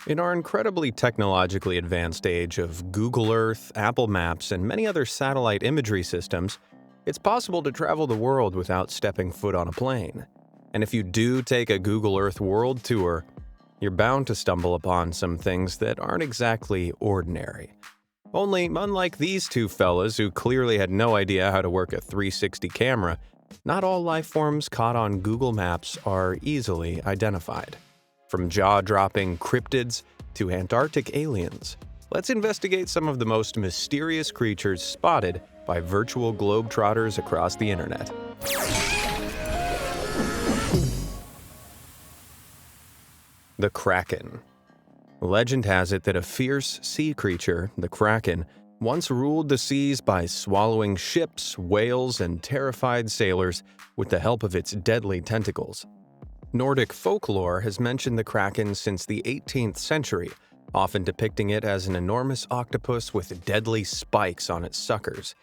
In our incredibly technologically advanced age of Google Earth, Apple Maps, and many other satellite imagery systems, it's possible to travel the world without stepping foot on a plane. And if you do take a Google Earth world tour, you're bound to stumble upon some things that aren't exactly ordinary. Only, unlike these two fellas who clearly had no idea how to work a 360 camera, not all life forms caught on Google Maps are easily identified. From jaw-dropping cryptids to Antarctic aliens, let's investigate some of the most mysterious creatures spotted by virtual globetrotters across the internet. The Kraken. Legend has it that a fierce sea creature, the Kraken, once ruled the seas by swallowing ships, whales, and terrified sailors with the help of its deadly tentacles. Nordic folklore has mentioned the Kraken since the 18th century, often depicting it as an enormous octopus with deadly spikes on its suckers.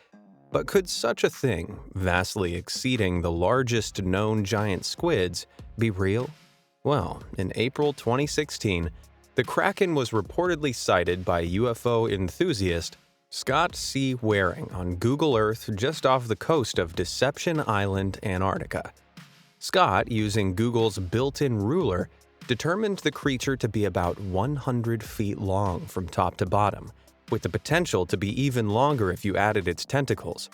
But could such a thing, vastly exceeding the largest known giant squids, be real? Well, in April 2016, the Kraken was reportedly sighted by UFO enthusiast Scott C. Waring on Google Earth just off the coast of Deception Island, Antarctica. Scott, using Google's built-in ruler, determined the creature to be about 100 feet long from top to bottom, with the potential to be even longer if you added its tentacles.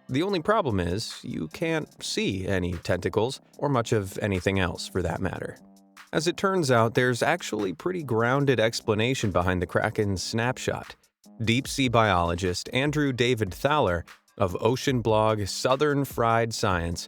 The only problem is, you can't see any tentacles, or much of anything else for that matter. As it turns out, there's actually pretty grounded explanation behind the Kraken's snapshot. Deep-sea biologist Andrew David Thaler of ocean blog Southern Fried Science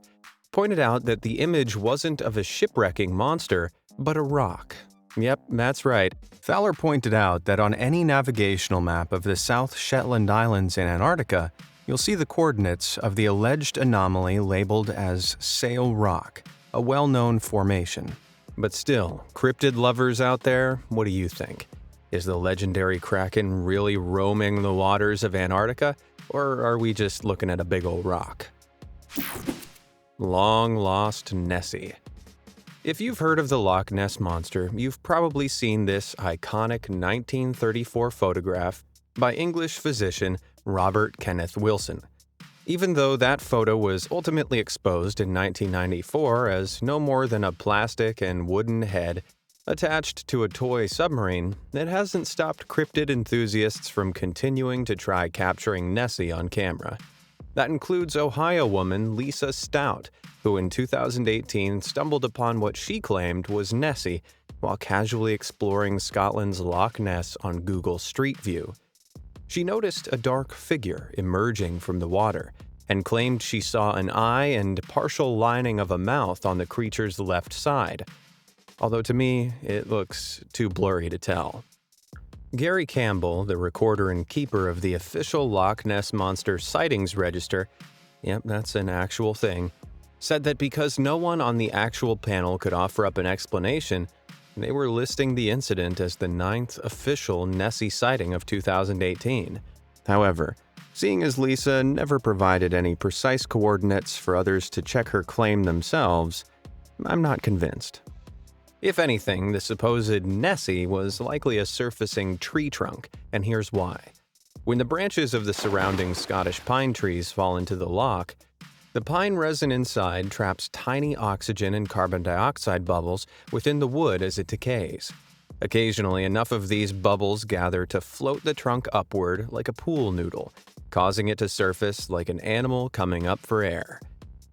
pointed out that the image wasn't of a shipwrecking monster, but a rock. Yep, that's right. Thaler pointed out that on any navigational map of the South Shetland Islands in Antarctica, you'll see the coordinates of the alleged anomaly labeled as Sail Rock, a well-known formation. But still, cryptid lovers out there, what do you think? Is the legendary Kraken really roaming the waters of Antarctica, or are we just looking at a big old rock? Long-lost Nessie. If you've heard of the Loch Ness Monster, you've probably seen this iconic 1934 photograph by English physician Robert Kenneth Wilson. Even though that photo was ultimately exposed in 1994 as no more than a plastic and wooden head attached to a toy submarine, it hasn't stopped cryptid enthusiasts from continuing to try capturing Nessie on camera. That includes Ohio woman Lisa Stout, who in 2018 stumbled upon what she claimed was Nessie while casually exploring Scotland's Loch Ness on Google Street View. She noticed a dark figure emerging from the water and claimed she saw an eye and partial lining of a mouth on the creature's left side, although to me, it looks too blurry to tell. Gary Campbell, the recorder and keeper of the official Loch Ness Monster Sightings Register, yep, that's an actual thing, said that because no one on the actual panel could offer up an explanation, they were listing the incident as the 9th official Nessie sighting of 2018. However, seeing as Lisa never provided any precise coordinates for others to check her claim themselves, I'm not convinced. If anything, the supposed Nessie was likely a surfacing tree trunk, and here's why. When the branches of the surrounding Scottish pine trees fall into the loch, the pine resin inside traps tiny oxygen and carbon dioxide bubbles within the wood as it decays. Occasionally, enough of these bubbles gather to float the trunk upward like a pool noodle, causing it to surface like an animal coming up for air.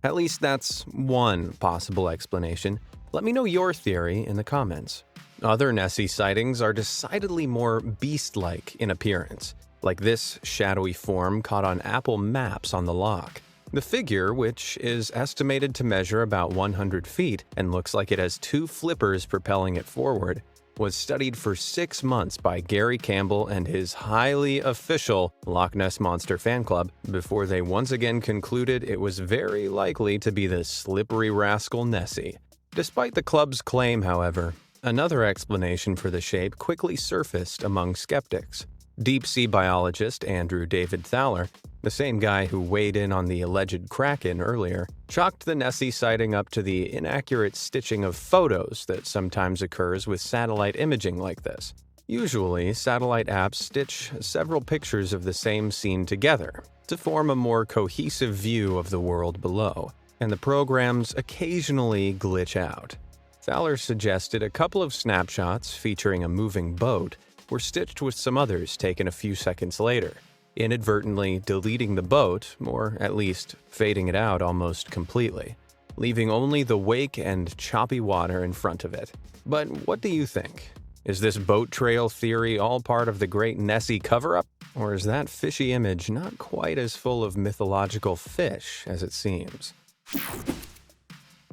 At least that's one possible explanation. Let me know your theory in the comments. Other Nessie sightings are decidedly more beast-like in appearance, like this shadowy form caught on Apple Maps on the loch. The figure, which is estimated to measure about 100 feet and looks like it has two flippers propelling it forward, was studied for 6 months by Gary Campbell and his highly official Loch Ness Monster fan club before they once again concluded it was very likely to be the slippery rascal Nessie. Despite the club's claim, however, another explanation for the shape quickly surfaced among skeptics. Deep-sea biologist Andrew David Thaler, the same guy who weighed in on the alleged Kraken earlier, chalked the Nessie sighting up to the inaccurate stitching of photos that sometimes occurs with satellite imaging like this. Usually, satellite apps stitch several pictures of the same scene together to form a more cohesive view of the world below, and the programs occasionally glitch out. Thaler suggested a couple of snapshots featuring a moving boat were stitched with some others taken a few seconds later, inadvertently deleting the boat, or at least fading it out almost completely, leaving only the wake and choppy water in front of it. But what do you think? Is this boat trail theory all part of the great Nessie cover-up? Or is that fishy image not quite as full of mythological fish as it seems?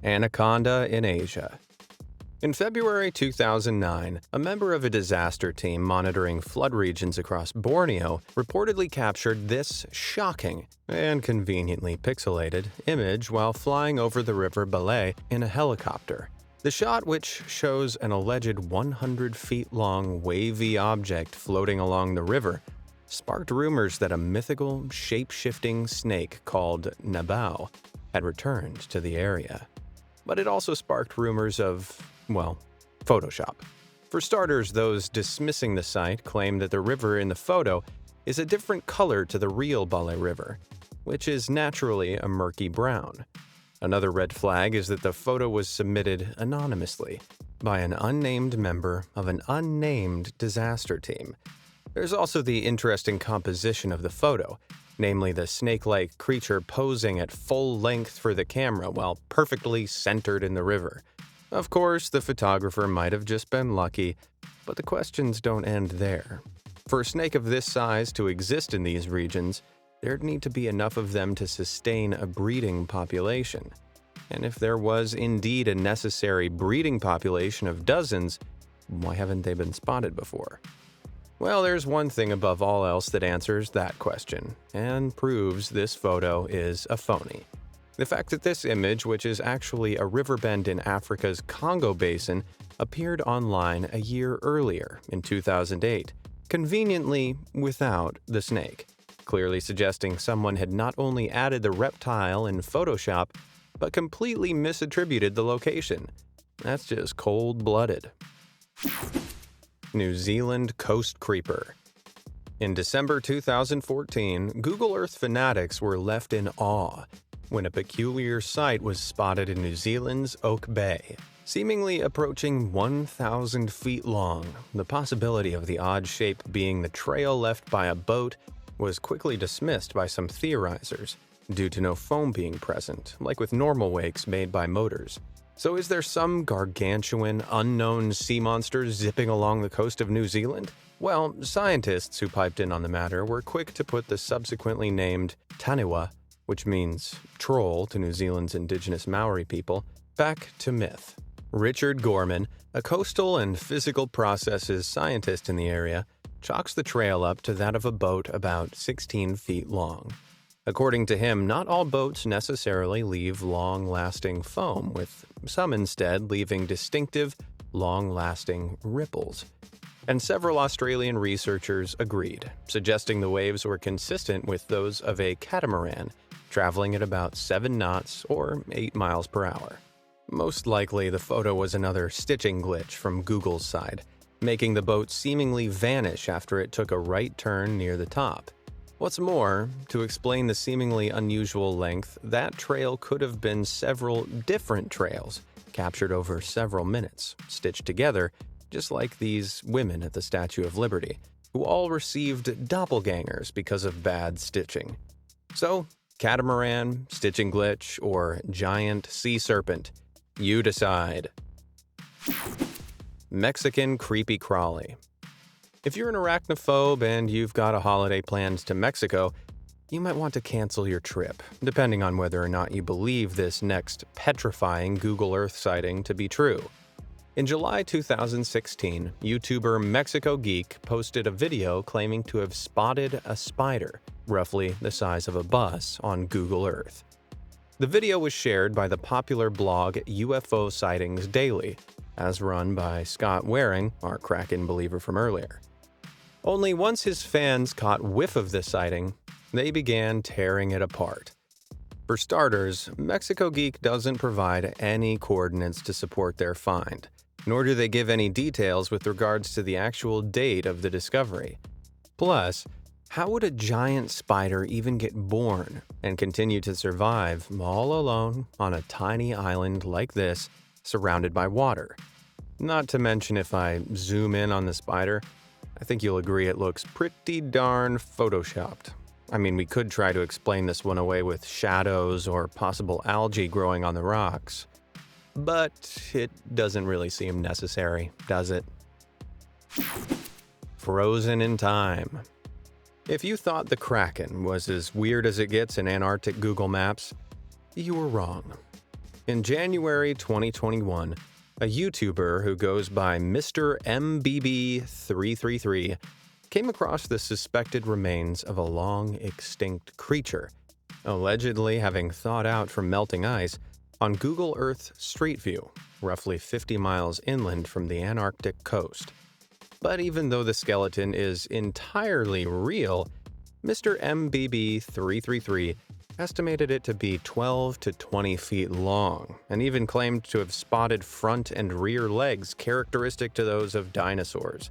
Anaconda in Asia. In February 2009, a member of a disaster team monitoring flood regions across Borneo reportedly captured this shocking and conveniently pixelated image while flying over the river Balai in a helicopter. The shot, which shows an alleged 100 feet long wavy object floating along the river, sparked rumors that a mythical, shape-shifting snake called Nabao had returned to the area. But it also sparked rumors of, well, Photoshop. For starters, those dismissing the site claim that the river in the photo is a different color to the real Balai River, which is naturally a murky brown. Another red flag is that the photo was submitted anonymously by an unnamed member of an unnamed disaster team. There's also the interesting composition of the photo, namely the snake-like creature posing at full length for the camera while perfectly centered in the river. Of course, the photographer might have just been lucky, but the questions don't end there. For a snake of this size to exist in these regions, there'd need to be enough of them to sustain a breeding population. And if there was indeed a necessary breeding population of dozens, why haven't they been spotted before? Well, there's one thing above all else that answers that question, and proves this photo is a phony. The fact that this image, which is actually a riverbend in Africa's Congo Basin, appeared online a year earlier, in 2008, conveniently without the snake, clearly suggesting someone had not only added the reptile in Photoshop, but completely misattributed the location. That's just cold-blooded. New Zealand Coast Creeper. In December 2014, Google Earth fanatics were left in awe when a peculiar sight was spotted in New Zealand's Oak Bay. Seemingly approaching 1,000 feet long, the possibility of the odd shape being the trail left by a boat was quickly dismissed by some theorizers, due to no foam being present, like with normal wakes made by motors. So is there some gargantuan, unknown sea monster zipping along the coast of New Zealand? Well, scientists who piped in on the matter were quick to put the subsequently named Taniwa, which means troll to New Zealand's indigenous Maori people, back to myth. Richard Gorman, a coastal and physical processes scientist in the area, chalks the trail up to that of a boat about 16 feet long. According to him, not all boats necessarily leave long-lasting foam, with some instead leaving distinctive, long-lasting ripples. And several Australian researchers agreed, suggesting the waves were consistent with those of a catamaran, traveling at about 7 knots or 8 miles per hour. Most likely, the photo was another stitching glitch from Google's side, making the boat seemingly vanish after it took a right turn near the top. What's more, to explain the seemingly unusual length, that trail could have been several different trails, captured over several minutes, stitched together, just like these women at the Statue of Liberty, who all received doppelgangers because of bad stitching. So, catamaran, stitching glitch, or giant sea serpent, you decide. Mexican creepy crawly. If you're an arachnophobe and you've got a holiday planned to Mexico, you might want to cancel your trip, depending on whether or not you believe this next petrifying Google Earth sighting to be true. In July 2016, YouTuber Mexico Geek posted a video claiming to have spotted a spider, roughly the size of a bus, on Google Earth. The video was shared by the popular blog UFO Sightings Daily, as run by Scott Waring, our Kraken believer from earlier. Only once his fans caught whiff of this sighting, they began tearing it apart. For starters, Mexico Geek doesn't provide any coordinates to support their find. nor do they give any details with regards to the actual date of the discovery. Plus, how would a giant spider even get born and continue to survive all alone on a tiny island like this, surrounded by water? Not to mention, if I zoom in on the spider, I think you'll agree it looks pretty darn photoshopped. I mean, we could try to explain this one away with shadows or possible algae growing on the rocks, but it doesn't really seem necessary, does it? Frozen in time. If you thought the Kraken was as weird as it gets in Antarctic Google Maps, you were wrong. In January 2021, a YouTuber who goes by Mr. MBB333 came across the suspected remains of a long-extinct creature, allegedly having thawed out from melting ice on Google Earth Street View, roughly 50 miles inland from the Antarctic coast. But even though the skeleton is entirely real, Mr. MBB333 estimated it to be 12 to 20 feet long, and even claimed to have spotted front and rear legs characteristic to those of dinosaurs.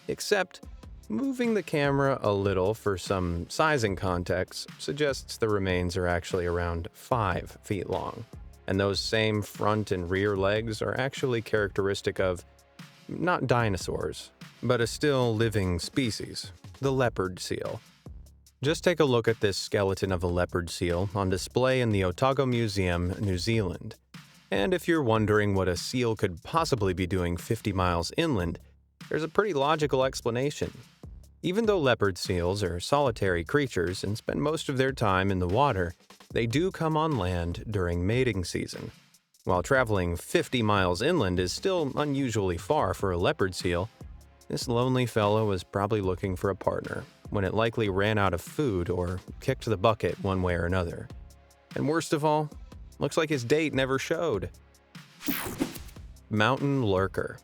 Except, moving the camera a little for some sizing context suggests the remains are actually around 5 feet long, and those same front and rear legs are actually characteristic of not dinosaurs, but a still living species, the leopard seal. Just take a look at this skeleton of a leopard seal on display in the Otago Museum, New Zealand. And if you're wondering what a seal could possibly be doing 50 miles inland, there's a pretty logical explanation. Even though leopard seals are solitary creatures and spend most of their time in the water, they do come on land during mating season. While traveling 50 miles inland is still unusually far for a leopard seal, this lonely fellow was probably looking for a partner when it likely ran out of food or kicked the bucket one way or another. And worst of all, looks like his date never showed. Mountain lurker.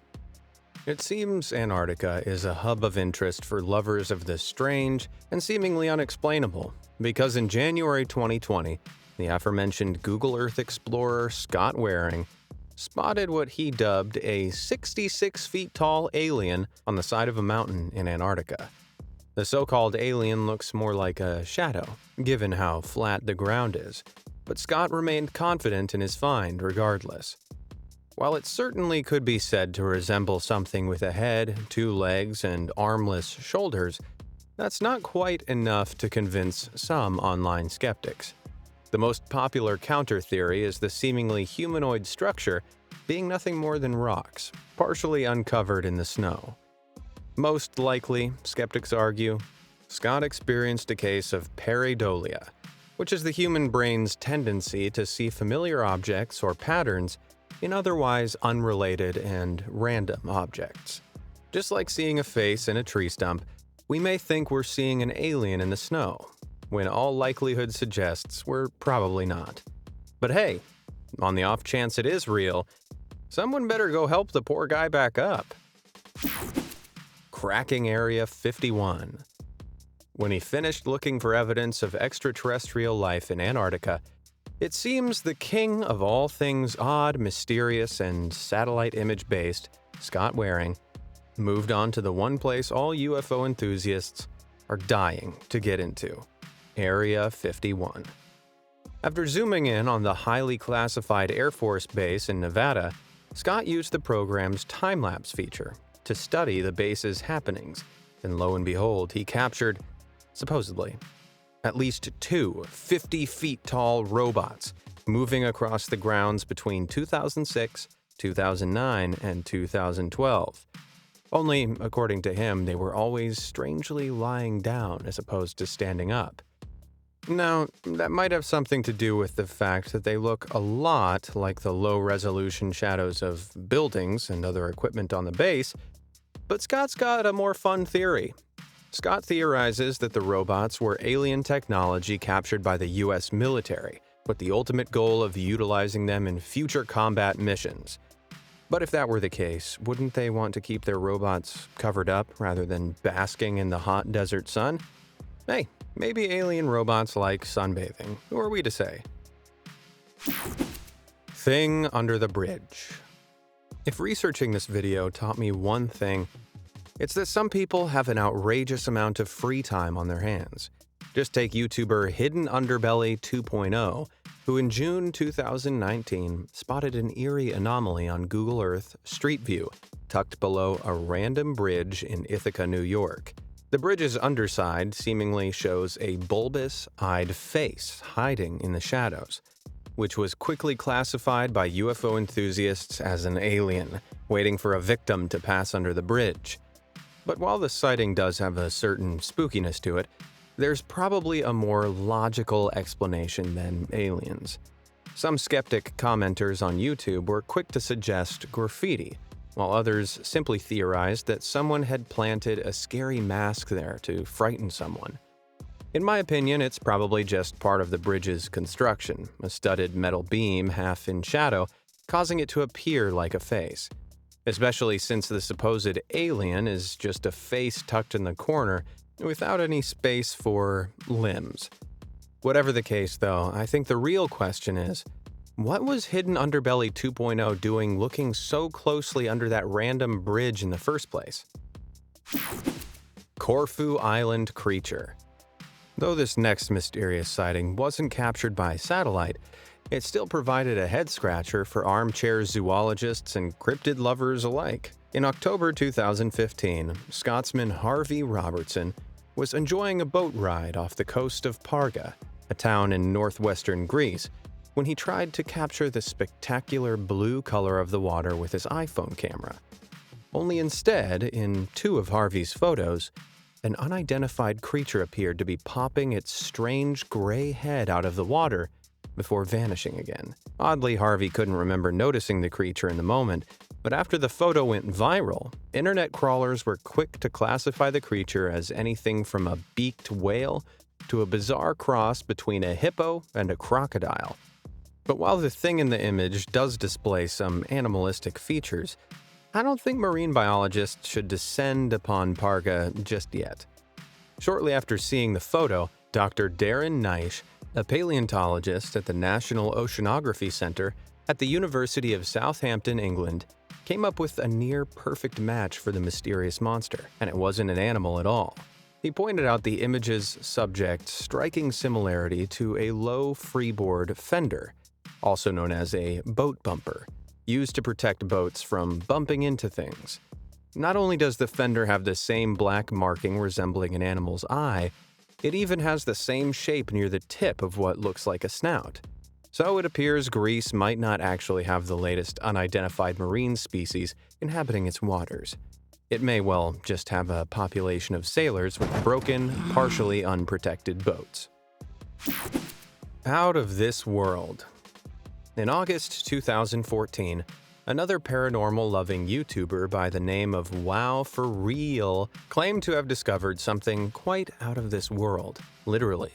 It seems Antarctica is a hub of interest for lovers of the strange and seemingly unexplainable, because in January 2020, the aforementioned Google Earth explorer Scott Waring spotted what he dubbed a 66 feet tall alien on the side of a mountain in Antarctica. The so-called alien looks more like a shadow, given how flat the ground is, but Scott remained confident in his find regardless. While it certainly could be said to resemble something with a head, 2 legs, and armless shoulders, that's not quite enough to convince some online skeptics. The most popular counter theory is the seemingly humanoid structure being nothing more than rocks, partially uncovered in the snow. Most likely, skeptics argue, Scott experienced a case of pareidolia, which is the human brain's tendency to see familiar objects or patterns in otherwise unrelated and random objects. Just like seeing a face in a tree stump, we may think we're seeing an alien in the snow, when all likelihood suggests we're probably not. But hey, on the off chance it is real, someone better go help the poor guy back up. Cracking Area 51. When he finished looking for evidence of extraterrestrial life in Antarctica, it seems the king of all things odd, mysterious, and satellite image-based, Scott Waring, moved on to the one place all UFO enthusiasts are dying to get into, Area 51. After zooming in on the highly classified Air Force base in Nevada, Scott used the program's time-lapse feature to study the base's happenings, and lo and behold, he captured, supposedly, at least 2 50-feet-tall robots moving across the grounds between 2006, 2009, and 2012. Only, according to him, they were always strangely lying down as opposed to standing up. Now, that might have something to do with the fact that they look a lot like the low-resolution shadows of buildings and other equipment on the base, but Scott's got a more fun theory. Scott theorizes that the robots were alien technology captured by the US military, with the ultimate goal of utilizing them in future combat missions. But if that were the case, wouldn't they want to keep their robots covered up rather than basking in the hot desert sun? Hey, maybe alien robots like sunbathing. Who are we to say? Thing under the bridge. If researching this video taught me one thing, it's that some people have an outrageous amount of free time on their hands. Just take YouTuber Hidden Underbelly 2.0, who in June 2019 spotted an eerie anomaly on Google Earth Street View, tucked below a random bridge in Ithaca, New York. The bridge's underside seemingly shows a bulbous-eyed face hiding in the shadows, which was quickly classified by UFO enthusiasts as an alien, waiting for a victim to pass under the bridge. But while the sighting does have a certain spookiness to it, there's probably a more logical explanation than aliens. Some skeptic commenters on YouTube were quick to suggest graffiti, while others simply theorized that someone had planted a scary mask there to frighten someone. In my opinion, it's probably just part of the bridge's construction, a studded metal beam half in shadow, causing it to appear like a face. Especially since the supposed alien is just a face tucked in the corner without any space for limbs. Whatever the case, though, I think the real question is, what was Hidden Underbelly 2.0 doing looking so closely under that random bridge in the first place? Corfu Island Creature. Though this next mysterious sighting wasn't captured by satellite, it still provided a head-scratcher for armchair zoologists and cryptid lovers alike. In October 2015, Scotsman Harvey Robertson was enjoying a boat ride off the coast of Parga, a town in northwestern Greece, when he tried to capture the spectacular blue color of the water with his iPhone camera. Only instead, in two of Harvey's photos, an unidentified creature appeared to be popping its strange gray head out of the water before vanishing again. Oddly, Harvey couldn't remember noticing the creature in the moment, but after the photo went viral, internet crawlers were quick to classify the creature as anything from a beaked whale to a bizarre cross between a hippo and a crocodile. But while the thing in the image does display some animalistic features, I don't think marine biologists should descend upon Parga just yet. Shortly after seeing the photo, Dr. Darren Naish, a paleontologist at the National Oceanography Center at the University of Southampton, England, came up with a near-perfect match for the mysterious monster, and it wasn't an animal at all. He pointed out the image's subject's striking similarity to a low freeboard fender, also known as a boat bumper, used to protect boats from bumping into things. Not only does the fender have the same black marking resembling an animal's eye, it even has the same shape near the tip of what looks like a snout. So it appears Greece might not actually have the latest unidentified marine species inhabiting its waters. It may well just have a population of sailors with broken, partially unprotected boats. Out of this world. In August 2014, another paranormal-loving YouTuber by the name of Wow4Real claimed to have discovered something quite out of this world, literally.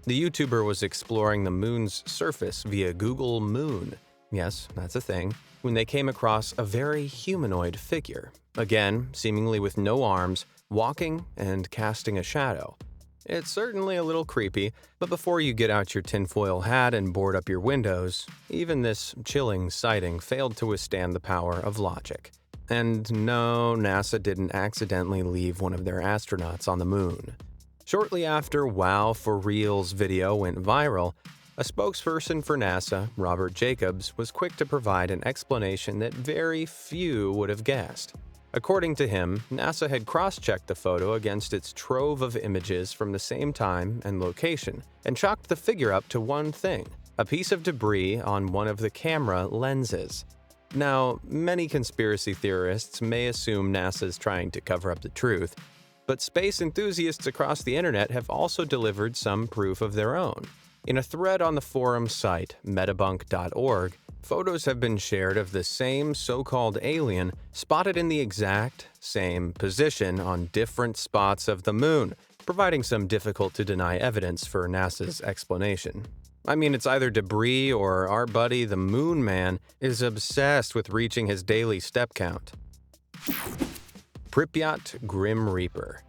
The YouTuber was exploring the moon's surface via Google Moon, yes, that's a thing, when they came across a very humanoid figure, again, seemingly with no arms, walking and casting a shadow. It's certainly a little creepy, but before you get out your tinfoil hat and board up your windows, even this chilling sighting failed to withstand the power of logic. And no, NASA didn't accidentally leave one of their astronauts on the moon. Shortly after Wow4Real's video went viral, a spokesperson for NASA, Robert Jacobs, was quick to provide an explanation that very few would have guessed. According to him, NASA had cross-checked the photo against its trove of images from the same time and location, and chalked the figure up to one thing: a piece of debris on one of the camera lenses. Now, many conspiracy theorists may assume NASA's trying to cover up the truth, but space enthusiasts across the internet have also delivered some proof of their own. In a thread on the forum site metabunk.org, photos have been shared of the same so-called alien spotted in the exact same position on different spots of the moon, providing some difficult-to-deny evidence for NASA's explanation. I mean, it's either debris or our buddy the Moon Man is obsessed with reaching his daily step count. Pripyat Grim Reaper.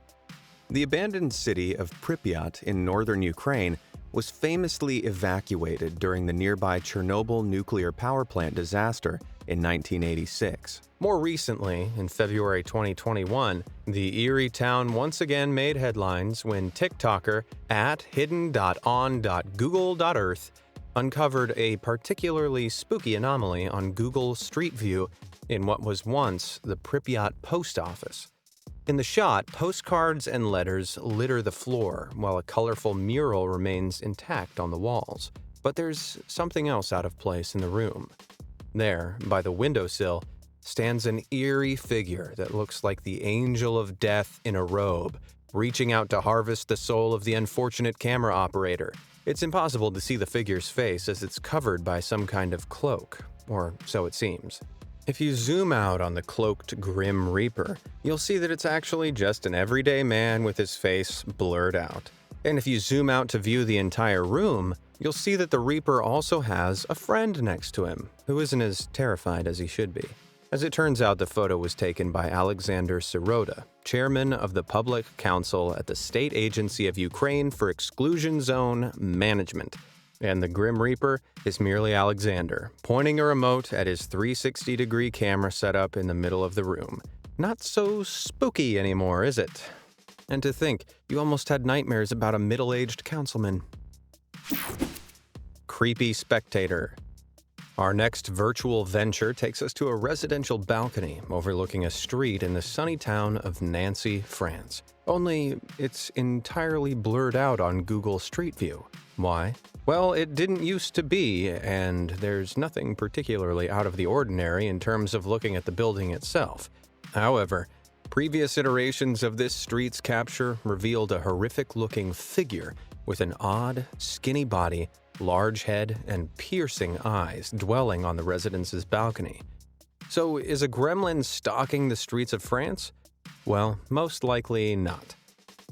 The abandoned city of Pripyat in northern Ukraine was famously evacuated during the nearby Chernobyl nuclear power plant disaster in 1986. More recently, in February 2021, the eerie town once again made headlines when TikToker @hidden.on.google.earth uncovered a particularly spooky anomaly on Google Street View in what was once the Pripyat post office. In the shot, postcards and letters litter the floor, while a colorful mural remains intact on the walls. But there's something else out of place in the room. There, by the windowsill, stands an eerie figure that looks like the angel of death in a robe, reaching out to harvest the soul of the unfortunate camera operator. It's impossible to see the figure's face as it's covered by some kind of cloak, or so it seems. If you zoom out on the cloaked Grim Reaper, you'll see that it's actually just an everyday man with his face blurred out. And if you zoom out to view the entire room, you'll see that the Reaper also has a friend next to him, who isn't as terrified as he should be. As it turns out, the photo was taken by Alexander Sirota, chairman of the Public Council at the State Agency of Ukraine for Exclusion Zone Management. And the Grim Reaper is merely Alexander, pointing a remote at his 360-degree camera setup in the middle of the room. Not so spooky anymore, is it? And to think, you almost had nightmares about a middle-aged councilman. Creepy spectator. Our next virtual venture takes us to a residential balcony overlooking a street in the sunny town of Nancy, France. Only it's entirely blurred out on Google Street View. Why? Well, it didn't used to be, and there's nothing particularly out of the ordinary in terms of looking at the building itself. However, previous iterations of this street's capture revealed a horrific-looking figure with an odd, skinny body, large head, and piercing eyes dwelling on the residence's balcony. So, is a gremlin stalking the streets of France? Well, most likely not.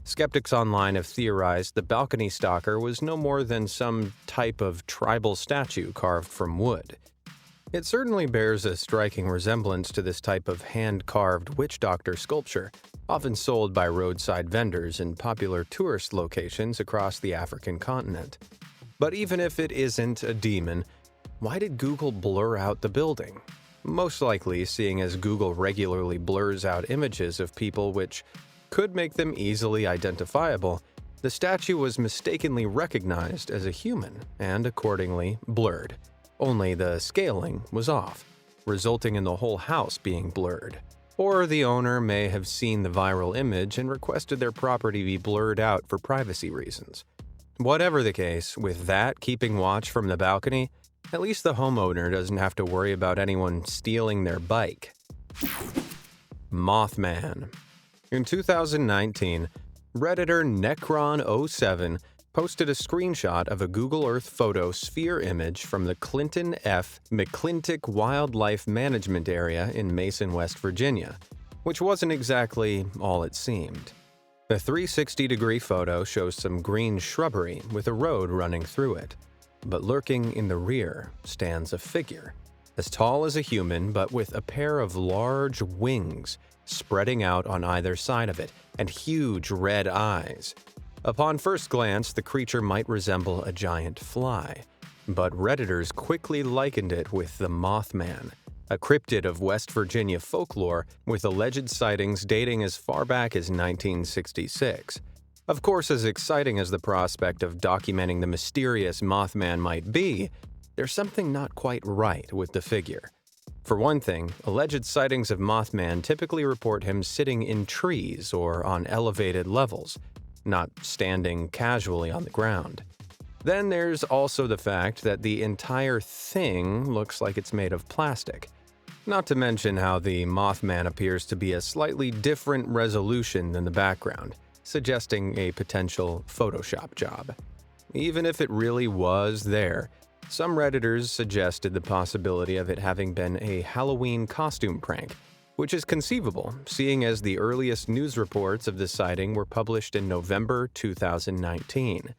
Skeptics online have theorized the balcony stalker was no more than some type of tribal statue carved from wood. It certainly bears a striking resemblance to this type of hand-carved witch doctor sculpture, often sold by roadside vendors in popular tourist locations across the African continent. But even if it isn't a demon, why did Google blur out the building? Most likely, seeing as Google regularly blurs out images of people which could make them easily identifiable, the statue was mistakenly recognized as a human and accordingly blurred. Only the scaling was off, resulting in the whole house being blurred. Or the owner may have seen the viral image and requested their property be blurred out for privacy reasons. Whatever the case, with that keeping watch from the balcony, at least the homeowner doesn't have to worry about anyone stealing their bike. Mothman. In 2019, Redditor Necron07 posted a screenshot of a Google Earth photo sphere image from the Clinton F. McClintock Wildlife Management Area in Mason, West Virginia, which wasn't exactly all it seemed. The 360-degree photo shows some green shrubbery with a road running through it, but lurking in the rear stands a figure, as tall as a human but with a pair of large wings spreading out on either side of it and huge red eyes. Upon first glance, the creature might resemble a giant fly, but Redditors quickly likened it with the Mothman, a cryptid of West Virginia folklore with alleged sightings dating as far back as 1966. Of course, as exciting as the prospect of documenting the mysterious Mothman might be, there's something not quite right with the figure. For one thing, alleged sightings of Mothman typically report him sitting in trees or on elevated levels, not standing casually on the ground. Then there's also the fact that the entire thing looks like it's made of plastic. Not to mention how the Mothman appears to be a slightly different resolution than the background, suggesting a potential Photoshop job. Even if it really was there, some Redditors suggested the possibility of it having been a Halloween costume prank, which is conceivable, seeing as the earliest news reports of the sighting were published in November 2019.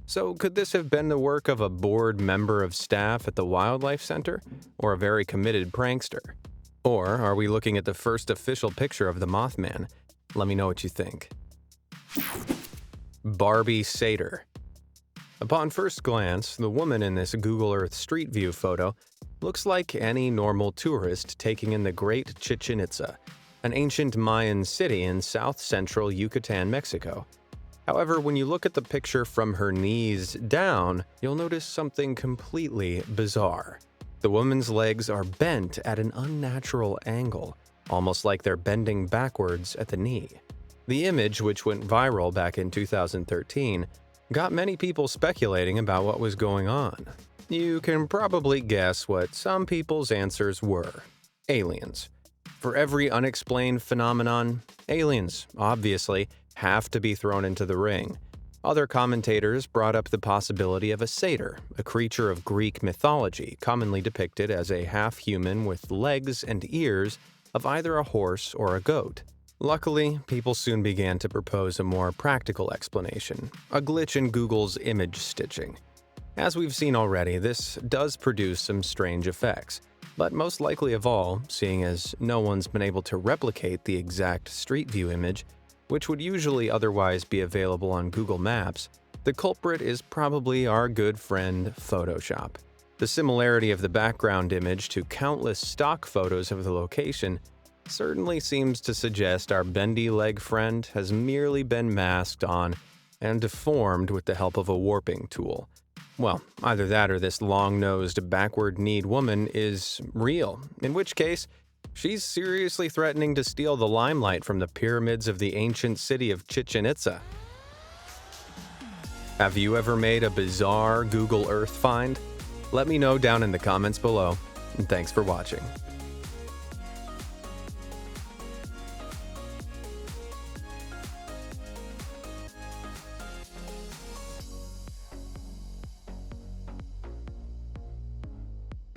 So could this have been the work of a bored member of staff at the Wildlife Center, or a very committed prankster? Or are we looking at the first official picture of the Mothman? Let me know what you think. Barbie Satyr. Upon first glance, the woman in this Google Earth Street View photo looks like any normal tourist taking in the Great Chichen Itza, an ancient Mayan city in south-central Yucatan, Mexico. However, when you look at the picture from her knees down, you'll notice something completely bizarre. The woman's legs are bent at an unnatural angle, almost like they're bending backwards at the knee. The image, which went viral back in 2013, got many people speculating about what was going on. You can probably guess what some people's answers were. Aliens. For every unexplained phenomenon, aliens, obviously, have to be thrown into the ring. Other commentators brought up the possibility of a satyr, a creature of Greek mythology commonly depicted as a half-human with legs and ears of either a horse or a goat. Luckily, people soon began to propose a more practical explanation, a glitch in Google's image stitching. As we've seen already, this does produce some strange effects, but most likely of all, seeing as no one's been able to replicate the exact Street View image, which would usually otherwise be available on Google Maps, the culprit is probably our good friend Photoshop. The similarity of the background image to countless stock photos of the location certainly seems to suggest our bendy leg friend has merely been masked on and deformed with the help of a warping tool. Well, either that or this long-nosed, backward-kneed woman is real, in which case, she's seriously threatening to steal the limelight from the pyramids of the ancient city of Chichen Itza. Have you ever made a bizarre Google Earth find? Let me know down in the comments below, and thanks for watching.